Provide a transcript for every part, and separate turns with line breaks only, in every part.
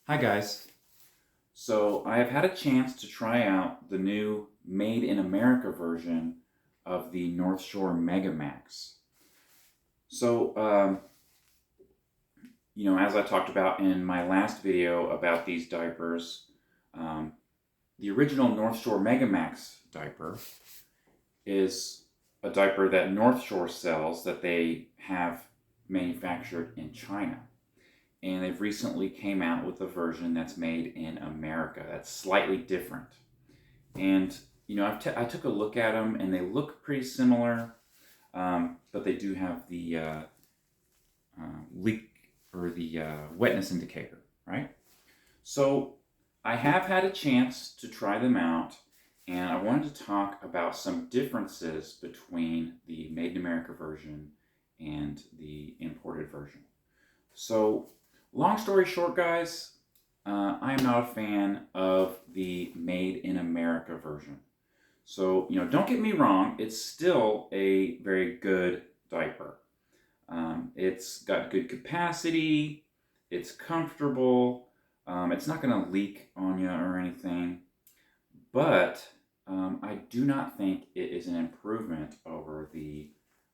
Hi guys. So I have had a chance to try out the new Made in America version of the Northshore Megamax. So, as I talked about in my last video about these diapers, um, the original Northshore Megamax diaper is a diaper that Northshore sells that they have manufactured in China. And they've recently came out with a version that's made in America that's slightly different. And I took a look at them, and they look pretty similar, but they do have the leak or the wetness indicator, right? So I have had a chance to try them out, and I wanted to talk about some differences between the Made in America version and the imported version. So, long story short, guys, I am not a fan of the Made in America version. So, don't get me wrong, it's still a very good diaper. It's got good capacity, it's comfortable, it's not going to leak on you or anything, but I do not think it is an improvement over the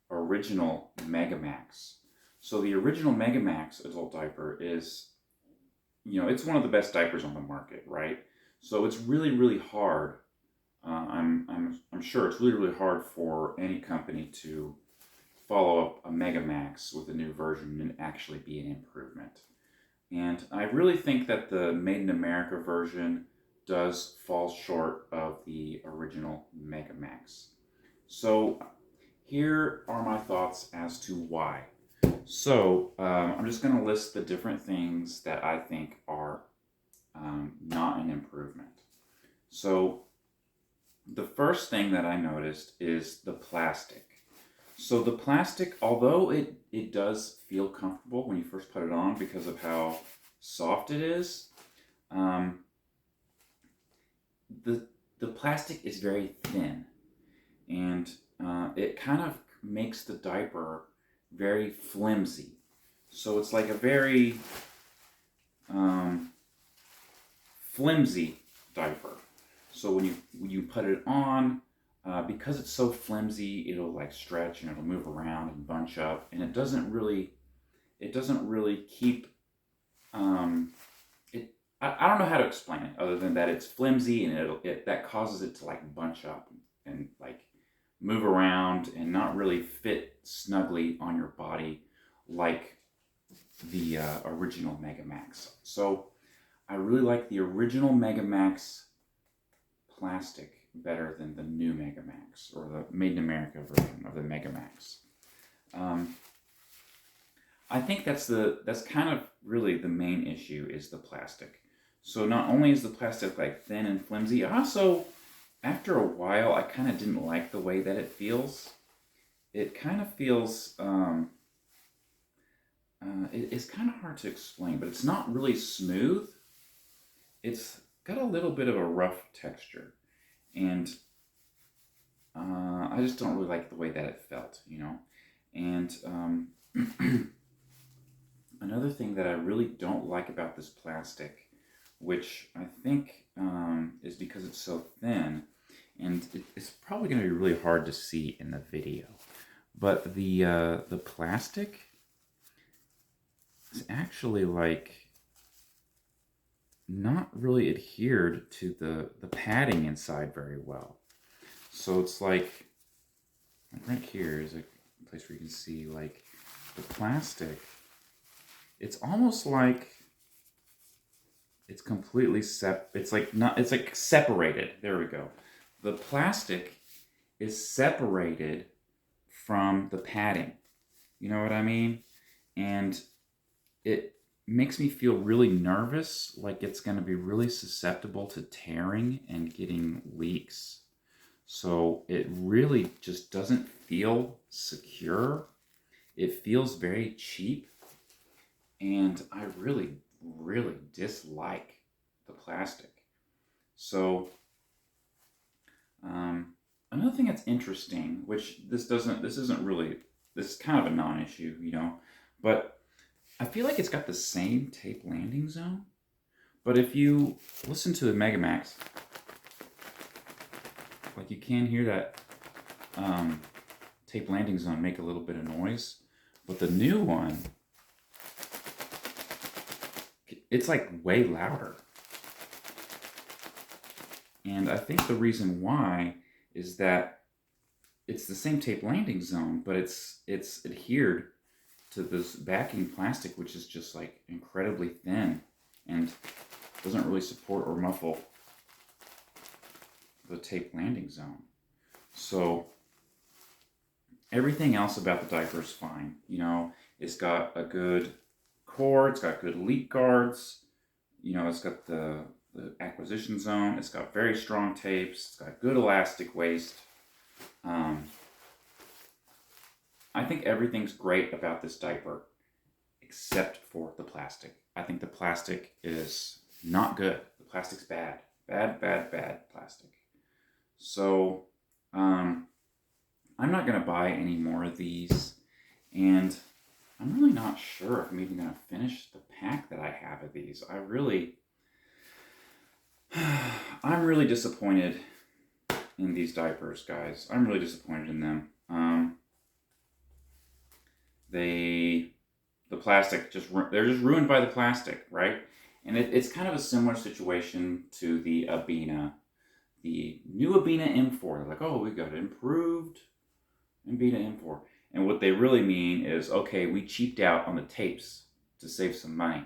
original Megamax. So the original Megamax adult diaper is, it's one of the best diapers on the market, right? So it's really, really hard. I'm sure it's really, really hard for any company to follow up a Megamax with a new version and actually be an improvement. And I really think that the Made in America version does fall short of the original Megamax. So here are my thoughts as to why. So I'm just going to list the different things that I think are not an improvement. So the first thing that I noticed is the plastic. So the plastic, although it does feel comfortable when you first put it on because of how soft it is, um, the plastic is very thin, and it kind of makes the diaper very flimsy. So it's like a very flimsy diaper. So when you put it on, because it's so flimsy, it'll like stretch and it'll move around and bunch up, and it doesn't really keep it. I don't know how to explain it other than that it's flimsy, and that causes it to like bunch up and like move around and not really fit snugly on your body like the original Megamax. So I really like the original Megamax plastic better than the new Megamax or the Made in America version of the Megamax. Um, I think that's kind of really the main issue is the plastic. So not only is the plastic like thin and flimsy, also after a while I kind of didn't like the way that it feels. It kind of feels it's kind of hard to explain, but it's not really smooth. It's got a little bit of a rough texture, and I just don't really like the way that it felt. And another thing that I really don't like about this plastic, which I think is because it's so thin, and it's probably going to be really hard to see in the video, but the plastic is actually like not really adhered to the padding inside very well. So it's like right here is a place where you can see like the plastic. It's almost like it's completely it's like not it's like separated. There we go. The plastic is separated from the padding. You know what I mean? And it makes me feel really nervous, like it's going to be really susceptible to tearing and getting leaks. So it really just doesn't feel secure. It feels very cheap, and I really, really dislike the plastic. So another thing that's interesting, which this is kind of a non-issue, but I feel like it's got the same tape landing zone, But if you listen to the Megamax, like you can hear that tape landing zone make a little bit of noise. But the new one, it's like way louder. And I think the reason why is that it's the same tape landing zone, but it's adhered to this backing plastic, which is just like incredibly thin and doesn't really support or muffle the tape landing zone. So everything else about the diaper is fine. You know, it's got a good core, it's got good leak guards, you know, it's got the acquisition zone, it's got very strong tapes, it's got good elastic waist. I think everything's great about this diaper except for the plastic. I think the plastic is not good. The plastic's bad. Bad plastic. So, I'm not going to buy any more of these, and I'm really not sure if I'm even going to finish the pack that I have of these. I'm really disappointed in these diapers, guys. I'm really disappointed in them. The plastic, they're just ruined by the plastic, right? And it's kind of a similar situation to the Abena. The new Abena M4. They're like, oh, we got improved Abena M4. And what they really mean is, okay, we cheaped out on the tapes to save some money.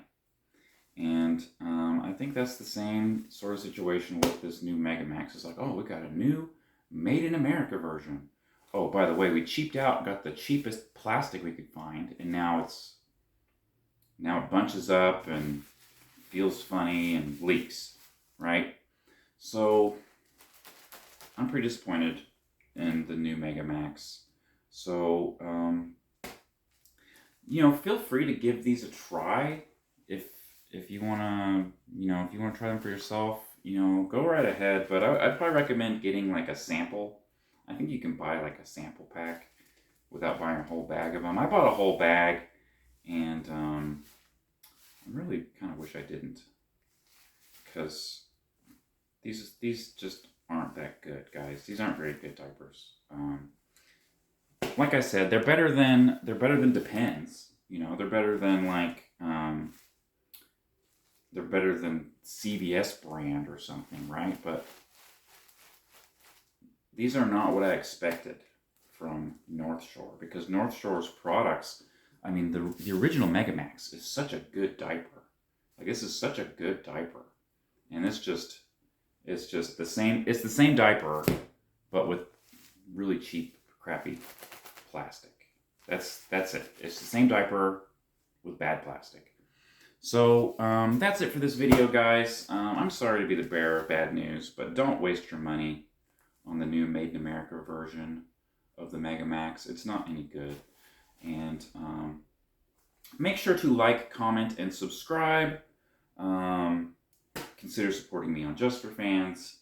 And I think that's the same sort of situation with this new Megamax. It's like, oh, we got a new Made in America version. Oh, by the way, we cheaped out, got the cheapest plastic we could find, and now it bunches up and feels funny and leaks, right? So I'm pretty disappointed in the new Megamax. So, you know, feel free to give these a try. If you wanna, you know, if you wanna try them for yourself, you know, go right ahead. But I'd probably recommend getting like a sample. I think you can buy like a sample pack without buying a whole bag of them. I bought a whole bag, and I really kind of wish I didn't, because these just aren't that good, guys. These aren't very good diapers. Like I said, they're better than Depends. You know, they're better than like they're better than CVS brand or something, right? But these are not what I expected from Northshore, because Northshore's products, I mean, the original Megamax is such a good diaper. Like, this is such a good diaper. And it's just the same, it's the same diaper, but with really cheap, crappy plastic. That's it. It's the same diaper with bad plastic. So, that's it for this video, guys. I'm sorry to be the bearer of bad news, but don't waste your money on the new Made in America version of the Megamax. It's not any good. And make sure to like, comment, and subscribe. Consider supporting me on Just for Fans.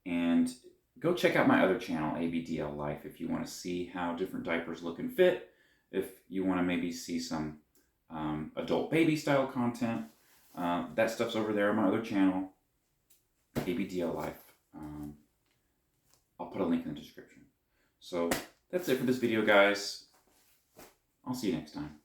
And go check out my other channel, ABDL Life, if you want to see how different diapers look and fit. If you want to maybe see some adult baby style content, that stuff's over there on my other channel, ABDL Life. I'll put a link in the description. So that's it for this video, guys. I'll see you next time.